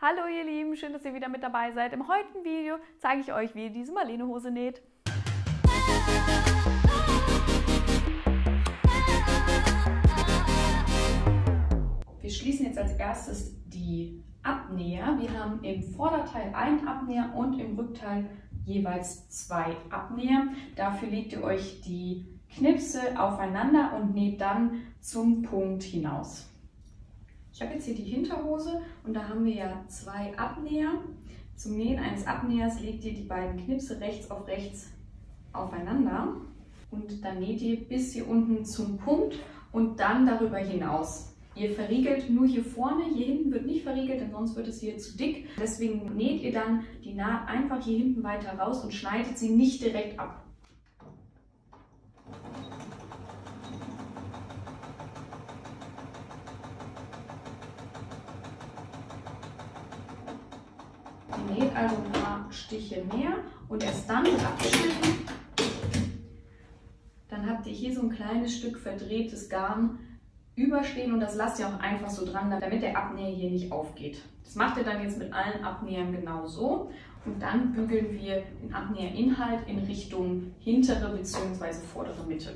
Hallo ihr Lieben, schön, dass ihr wieder mit dabei seid. Im heutigen Video zeige ich euch, wie ihr diese Marlene-Hose näht. Wir schließen jetzt als erstes die Abnäher. Wir haben im Vorderteil einen Abnäher und im Rückteil jeweils zwei Abnäher. Dafür legt ihr euch die Knipse aufeinander und näht dann zum Punkt hinaus. Ich habe jetzt hier die Hinterhose und da haben wir ja zwei Abnäher. Zum Nähen eines Abnähers legt ihr die beiden Knipse rechts auf rechts aufeinander und dann näht ihr bis hier unten zum Punkt und dann darüber hinaus. Ihr verriegelt nur hier vorne, hier hinten wird nicht verriegelt, denn sonst wird es hier zu dick. Deswegen näht ihr dann die Naht einfach hier hinten weiter raus und schneidet sie nicht direkt ab. Ihr näht also ein paar Stiche mehr und erst dann wird abgeschnitten. Dann habt ihr hier so ein kleines Stück verdrehtes Garn überstehen und das lasst ihr auch einfach so dran, damit der Abnäher hier nicht aufgeht. Das macht ihr dann jetzt mit allen Abnähern genau so und dann bügeln wir den Abnäherinhalt in Richtung hintere bzw. vordere Mitte.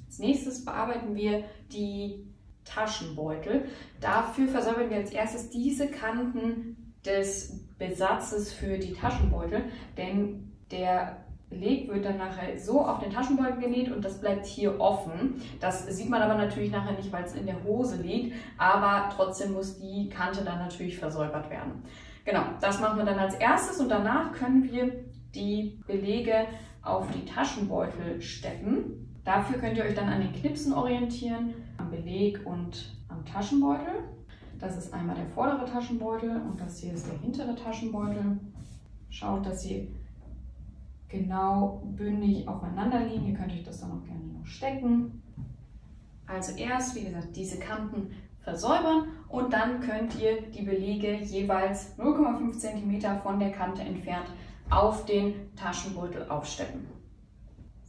Als nächstes bearbeiten wir die Taschenbeutel. Dafür versäubern wir als erstes diese Kanten des Besatzes für die Taschenbeutel, denn der Beleg wird dann nachher so auf den Taschenbeutel genäht und das bleibt hier offen. Das sieht man aber natürlich nachher nicht, weil es in der Hose liegt, aber trotzdem muss die Kante dann natürlich versäubert werden. Genau, das machen wir dann als erstes und danach können wir die Belege auf die Taschenbeutel steppen. Dafür könnt ihr euch dann an den Knipsen orientieren, am Beleg und am Taschenbeutel. Das ist einmal der vordere Taschenbeutel und das hier ist der hintere Taschenbeutel. Schaut, dass sie genau bündig aufeinander liegen. Ihr könnt euch das dann auch gerne noch stecken. Also erst, wie gesagt, diese Kanten versäubern und dann könnt ihr die Belege jeweils 0,5 cm von der Kante entfernt auf den Taschenbeutel aufsteppen.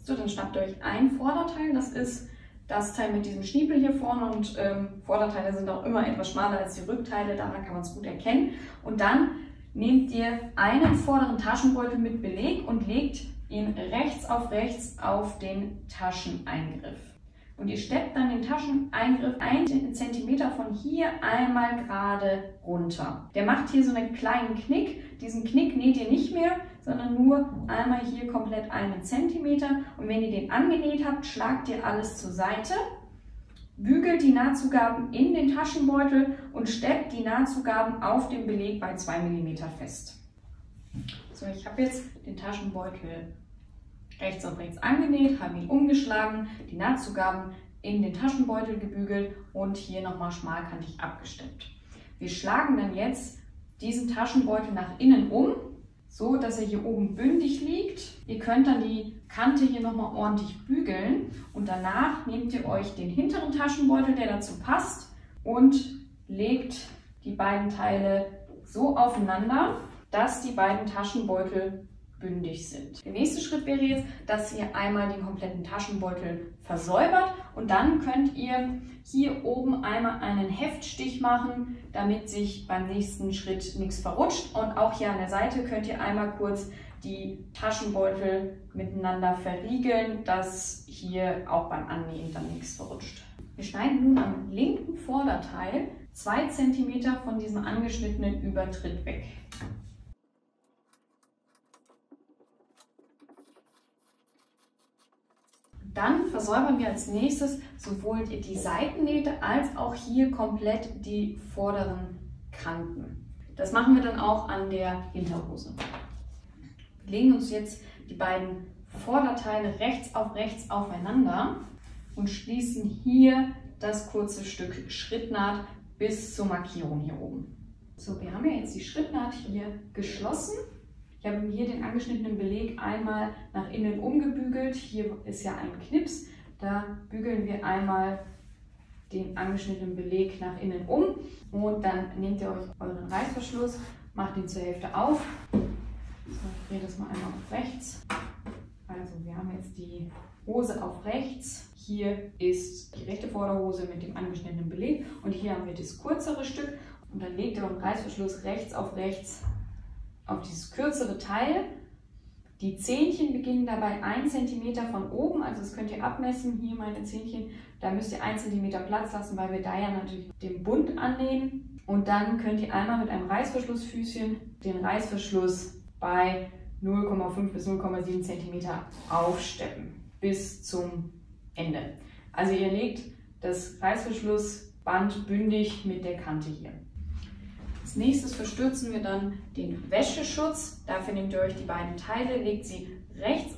So, dann schnappt ihr euch ein Vorderteil, das ist das Teil mit diesem Schniepel hier vorne und Vorderteile sind auch immer etwas schmaler als die Rückteile, daran kann man es gut erkennen. Und dann nehmt ihr einen vorderen Taschenbeutel mit Beleg und legt ihn rechts auf den Tascheneingriff. Und ihr steppt dann den Tascheneingriff 1 cm von hier einmal gerade runter. Der macht hier so einen kleinen Knick. Diesen Knick näht ihr nicht mehr, sondern nur einmal hier komplett 1 cm. Und wenn ihr den angenäht habt, schlagt ihr alles zur Seite, bügelt die Nahtzugaben in den Taschenbeutel und steppt die Nahtzugaben auf dem Beleg bei 2 mm fest. So, ich habe jetzt den Taschenbeutel rechts auf rechts angenäht, habe ihn umgeschlagen, die Nahtzugaben in den Taschenbeutel gebügelt und hier nochmal schmalkantig abgesteppt. Wir schlagen dann jetzt diesen Taschenbeutel nach innen um, so dass er hier oben bündig liegt. Ihr könnt dann die Kante hier nochmal ordentlich bügeln und danach nehmt ihr euch den hinteren Taschenbeutel, der dazu passt, und legt die beiden Teile so aufeinander, dass die beiden Taschenbeutel bündig sind. Der nächste Schritt wäre jetzt, dass ihr einmal den kompletten Taschenbeutel versäubert und dann könnt ihr hier oben einmal einen Heftstich machen, damit sich beim nächsten Schritt nichts verrutscht. Und auch hier an der Seite könnt ihr einmal kurz die Taschenbeutel miteinander verriegeln, dass hier auch beim Annähen dann nichts verrutscht. Wir schneiden nun am linken Vorderteil 2 cm von diesem angeschnittenen Übertritt weg. Dann versäubern wir als nächstes sowohl die Seitennähte als auch hier komplett die vorderen Kanten. Das machen wir dann auch an der Hinterhose. Wir legen uns jetzt die beiden Vorderteile rechts aufeinander und schließen hier das kurze Stück Schrittnaht bis zur Markierung hier oben. So, wir haben ja jetzt die Schrittnaht hier geschlossen. Ich habe hier den angeschnittenen Beleg einmal nach innen umgebügelt. Hier ist ja ein Knips. Da bügeln wir einmal den angeschnittenen Beleg nach innen um. Und dann nehmt ihr euch euren Reißverschluss, macht ihn zur Hälfte auf. So, ich drehe das mal einmal auf rechts. Also wir haben jetzt die Hose auf rechts. Hier ist die rechte Vorderhose mit dem angeschnittenen Beleg und hier haben wir das kürzere Stück. Und dann legt ihr euren Reißverschluss rechts auf dieses kürzere Teil. Die Zähnchen beginnen dabei 1 cm von oben, also das könnt ihr abmessen, hier meine Zähnchen. Da müsst ihr 1 cm Platz lassen, weil wir da ja natürlich den Bund annähen. Und dann könnt ihr einmal mit einem Reißverschlussfüßchen den Reißverschluss bei 0,5 bis 0,7 cm aufsteppen bis zum Ende. Also ihr legt das Reißverschlussband bündig mit der Kante hier. Als nächstes verstürzen wir dann den Wäscheschutz. Dafür nehmt ihr euch die beiden Teile, legt sie rechts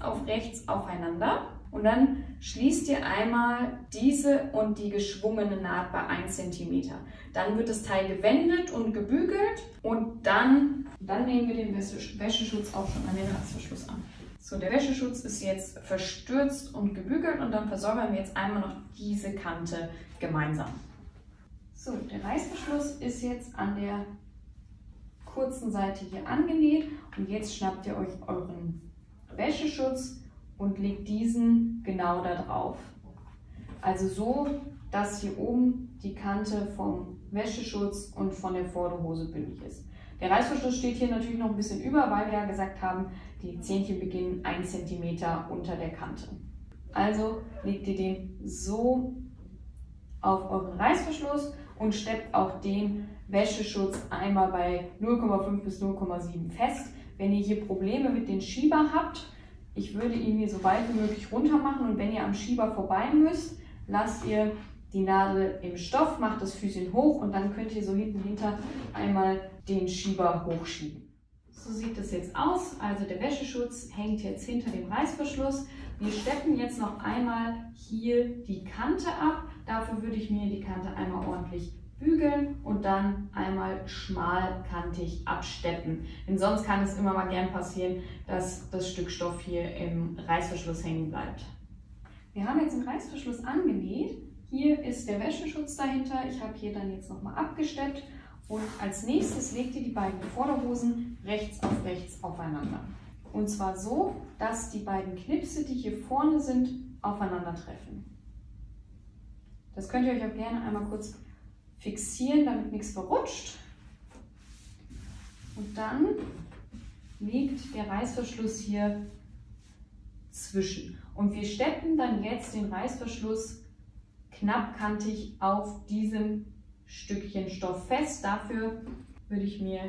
aufeinander und dann schließt ihr einmal diese und die geschwungene Naht bei 1 cm. Dann wird das Teil gewendet und gebügelt und dann nehmen wir den Wäscheschutz auch schon an den Reißverschluss an. So, der Wäscheschutz ist jetzt verstürzt und gebügelt und dann versäubern wir jetzt einmal noch diese Kante gemeinsam. So, der Reißverschluss ist jetzt an der kurzen Seite hier angenäht und jetzt schnappt ihr euch euren Wäscheschutz und legt diesen genau da drauf. Also so, dass hier oben die Kante vom Wäscheschutz und von der Vorderhose bündig ist. Der Reißverschluss steht hier natürlich noch ein bisschen über, weil wir ja gesagt haben, die Zähnchen beginnen 1 cm unter der Kante. Also legt ihr den so auf euren Reißverschluss und steppt auch den Wäscheschutz einmal bei 0,5 bis 0,7 fest. Wenn ihr hier Probleme mit den Schieber habt, ich würde ihn hier so weit wie möglich runter machen und wenn ihr am Schieber vorbei müsst, lasst ihr die Nadel im Stoff, macht das Füßchen hoch und dann könnt ihr so hinter einmal den Schieber hochschieben. So sieht das jetzt aus. Also der Wäscheschutz hängt jetzt hinter dem Reißverschluss. Wir steppen jetzt noch einmal hier die Kante ab. Dafür würde ich mir die Kante einmal ordentlich bügeln und dann einmal schmalkantig absteppen. Denn sonst kann es immer mal gern passieren, dass das Stück Stoff hier im Reißverschluss hängen bleibt. Wir haben jetzt den Reißverschluss angenäht. Hier ist der Wäscheschutz dahinter. Ich habe hier dann jetzt nochmal abgesteppt. Und als nächstes legt ihr die beiden Vorderhosen rechts aufeinander. Und zwar so, dass die beiden Knipse, die hier vorne sind, aufeinandertreffen. Das könnt ihr euch auch gerne einmal kurz fixieren, damit nichts verrutscht. Und dann liegt der Reißverschluss hier zwischen. Und wir steppen dann jetzt den Reißverschluss knappkantig auf diesem Stückchen Stoff fest. Dafür würde ich mir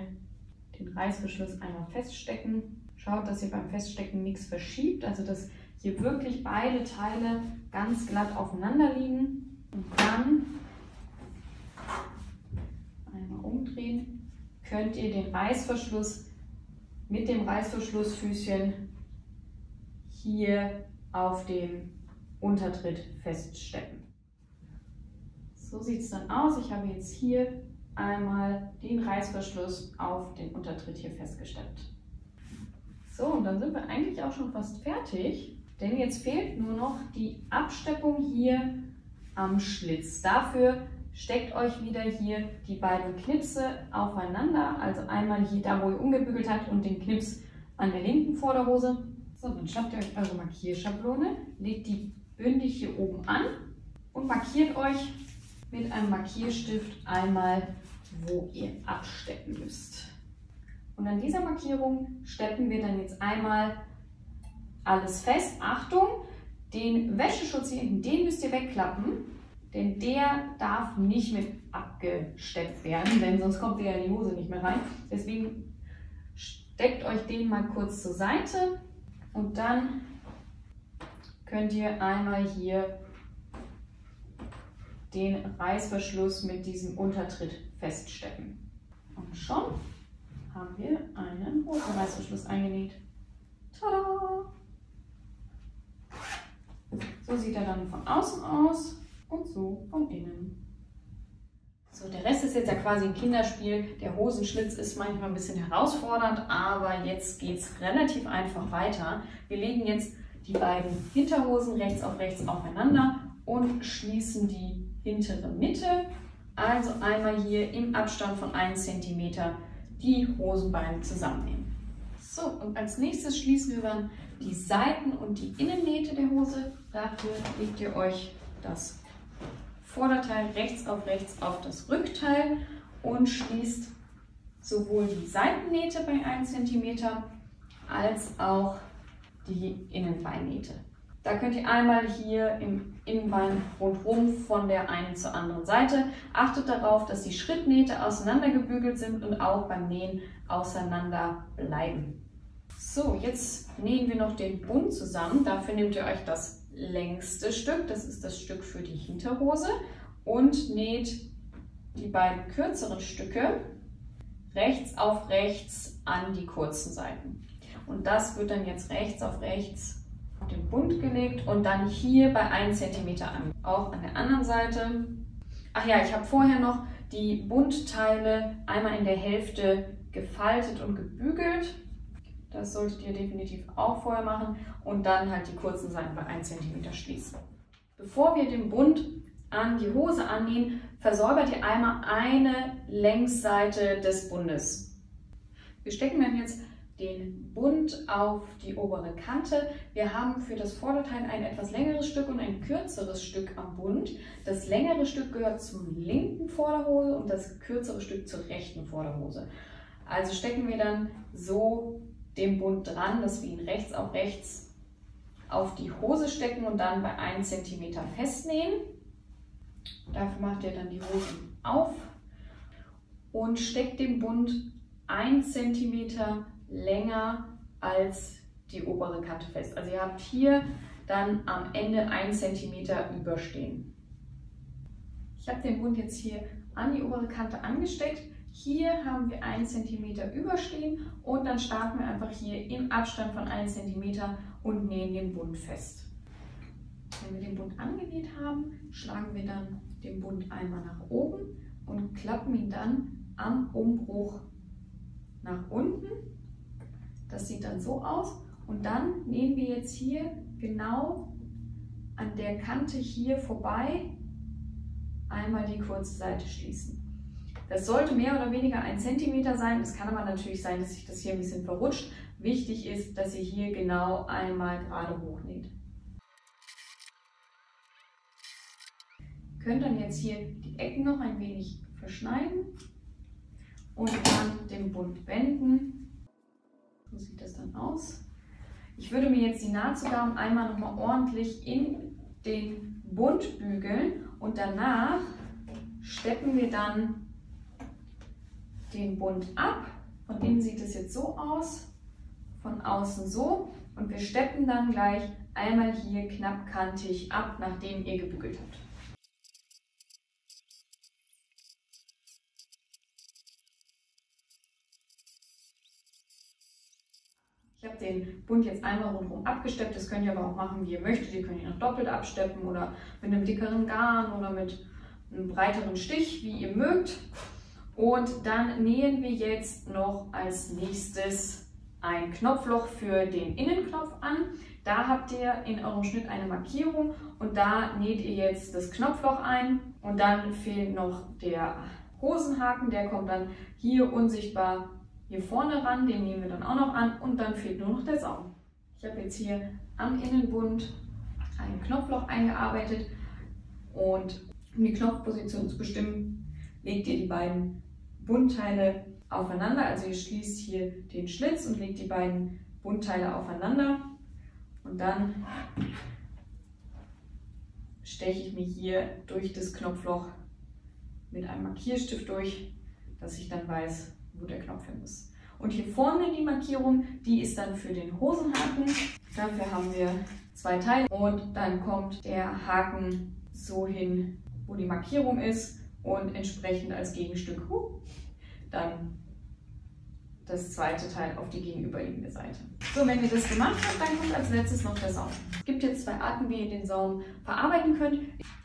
den Reißverschluss einmal feststecken. Schaut, dass ihr beim Feststecken nichts verschiebt, also dass hier wirklich beide Teile ganz glatt aufeinander liegen. Und dann einmal umdrehen, könnt ihr den Reißverschluss mit dem Reißverschlussfüßchen hier auf dem Untertritt feststecken. So sieht es dann aus. Ich habe jetzt hier einmal den Reißverschluss auf den Untertritt hier festgesteppt. So, und dann sind wir eigentlich auch schon fast fertig, denn jetzt fehlt nur noch die Absteppung hier am Schlitz. Dafür steckt euch wieder hier die beiden Knipse aufeinander, also einmal hier da, wo ihr umgebügelt habt und den Knips an der linken Vorderhose. So, dann schnappt ihr euch eure Markierschablone, legt die bündig hier oben an und markiert euch mit einem Markierstift einmal, wo ihr absteppen müsst. Und an dieser Markierung steppen wir dann jetzt einmal alles fest. Achtung, den Wäscheschutz hier hinten, den müsst ihr wegklappen, denn der darf nicht mit abgesteppt werden, denn sonst kommt der in die Hose nicht mehr rein. Deswegen steckt euch den mal kurz zur Seite und dann könnt ihr einmal hier den Reißverschluss mit diesem Untertritt feststecken. Und schon haben wir einen Hosenreißverschluss eingenäht. Tada! So sieht er dann von außen aus und so von innen. So, der Rest ist jetzt ja quasi ein Kinderspiel. Der Hosenschlitz ist manchmal ein bisschen herausfordernd, aber jetzt geht es relativ einfach weiter. Wir legen jetzt die beiden Hinterhosen rechts aufeinander und schließen die hintere Mitte. Also einmal hier im Abstand von 1 cm die Hosenbeine zusammennehmen. So, und als nächstes schließen wir dann die Seiten- und die Innennähte der Hose. Dafür legt ihr euch das Vorderteil rechts auf das Rückteil und schließt sowohl die Seitennähte bei 1 cm als auch die Innenbeinnähte. Da könnt ihr einmal hier im Innenbein rundherum von der einen zur anderen Seite. Achtet darauf, dass die Schrittnähte auseinandergebügelt sind und auch beim Nähen auseinander bleiben. So, jetzt nähen wir noch den Bund zusammen. Dafür nehmt ihr euch das längste Stück, das ist das Stück für die Hinterhose, und näht die beiden kürzeren Stücke rechts auf rechts an die kurzen Seiten. Und das wird dann jetzt rechts auf rechts auf den Bund gelegt und dann hier bei 1 cm an. Auch an der anderen Seite. Ach ja, ich habe vorher noch die Bundteile einmal in der Hälfte gefaltet und gebügelt. Das solltet ihr definitiv auch vorher machen und dann halt die kurzen Seiten bei 1 cm schließen. Bevor wir den Bund an die Hose annähen, versäubert ihr einmal eine Längsseite des Bundes. Wir stecken dann jetzt den Bund auf die obere Kante. Wir haben für das Vorderteil ein etwas längeres Stück und ein kürzeres Stück am Bund. Das längere Stück gehört zur linken Vorderhose und das kürzere Stück zur rechten Vorderhose. Also stecken wir dann so den Bund dran, dass wir ihn rechts auf rechts auf die Hose stecken und dann bei 1 cm festnähen. Dafür macht ihr dann die Hose auf und steckt den Bund 1 cm länger als die obere Kante fest. Also ihr habt hier dann am Ende 1 cm überstehen. Ich habe den Bund jetzt hier an die obere Kante angesteckt. Hier haben wir 1 cm überstehen und dann starten wir einfach hier im Abstand von 1 cm und nähen den Bund fest. Wenn wir den Bund angenäht haben, schlagen wir dann den Bund einmal nach oben und klappen ihn dann am Umbruch nach unten. Das sieht dann so aus und dann nähen wir jetzt hier genau an der Kante hier vorbei einmal die kurze Seite schließen. Das sollte mehr oder weniger 1 cm sein. Es kann aber natürlich sein, dass sich das hier ein bisschen verrutscht. Wichtig ist, dass ihr hier genau einmal gerade hochnäht. Ihr könnt dann jetzt hier die Ecken noch ein wenig verschneiden und dann den Bund wenden. So sieht das dann aus. Ich würde mir jetzt die Nahtzugaben einmal nochmal ordentlich in den Bund bügeln und danach steppen wir dann den Bund ab. Von innen sieht es jetzt so aus, von außen so, und wir steppen dann gleich einmal hier knappkantig ab, nachdem ihr gebügelt habt. Ich habe den Bund jetzt einmal rundherum abgesteppt, das könnt ihr aber auch machen, wie ihr möchtet. Ihr könnt ihn noch doppelt absteppen oder mit einem dickeren Garn oder mit einem breiteren Stich, wie ihr mögt. Und dann nähen wir jetzt noch als nächstes ein Knopfloch für den Innenknopf an. Da habt ihr in eurem Schnitt eine Markierung und da näht ihr jetzt das Knopfloch ein und dann fehlt noch der Hosenhaken, der kommt dann hier unsichtbar hier vorne ran, den nehmen wir dann auch noch an und dann fehlt nur noch der Saum. Ich habe jetzt hier am Innenbund ein Knopfloch eingearbeitet und um die Knopfposition zu bestimmen, legt ihr die beiden Bundteile aufeinander. Also ihr schließt hier den Schlitz und legt die beiden Bundteile aufeinander und dann steche ich mir hier durch das Knopfloch mit einem Markierstift durch, dass ich dann weiß, wo der Knopf hin muss. Und hier vorne die Markierung, die ist dann für den Hosenhaken. Dafür haben wir 2 Teile und dann kommt der Haken so hin, wo die Markierung ist und entsprechend als Gegenstück dann das zweite Teil auf die gegenüberliegende Seite. So, wenn ihr das gemacht habt, dann kommt als letztes noch der Saum. Es gibt jetzt 2 Arten, wie ihr den Saum verarbeiten könnt.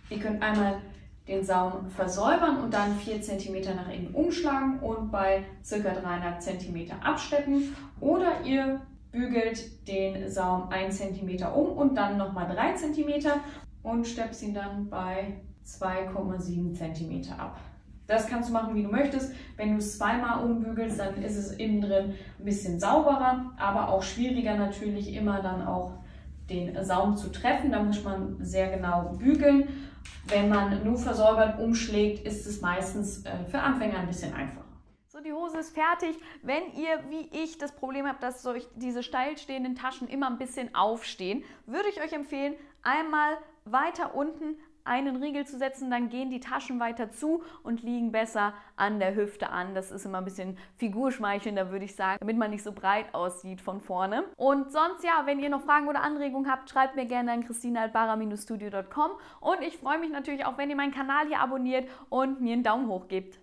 Ihr könnt einmal den Saum versäubern und dann 4 cm nach innen umschlagen und bei ca. 3,5 cm absteppen. Oder ihr bügelt den Saum 1 cm um und dann nochmal 3 cm und steppst ihn dann bei 2,7 cm ab. Das kannst du machen, wie du möchtest. Wenn du es zweimal umbügelst, dann ist es innen drin ein bisschen sauberer, aber auch schwieriger natürlich immer dann auch den Saum zu treffen. Da muss man sehr genau bügeln. Wenn man nur versäubert umschlägt, ist es meistens für Anfänger ein bisschen einfacher. So, die Hose ist fertig. Wenn ihr, wie ich, das Problem habt, dass euch diese steil stehenden Taschen immer ein bisschen aufstehen, würde ich euch empfehlen, einmal weiter unten einen Riegel zu setzen, dann gehen die Taschen weiter zu und liegen besser an der Hüfte an. Das ist immer ein bisschen figurschmeichelnder, würde ich sagen, damit man nicht so breit aussieht von vorne. Und sonst, ja, wenn ihr noch Fragen oder Anregungen habt, schreibt mir gerne an christina@bara-studio.com und ich freue mich natürlich auch, wenn ihr meinen Kanal hier abonniert und mir einen Daumen hoch gebt.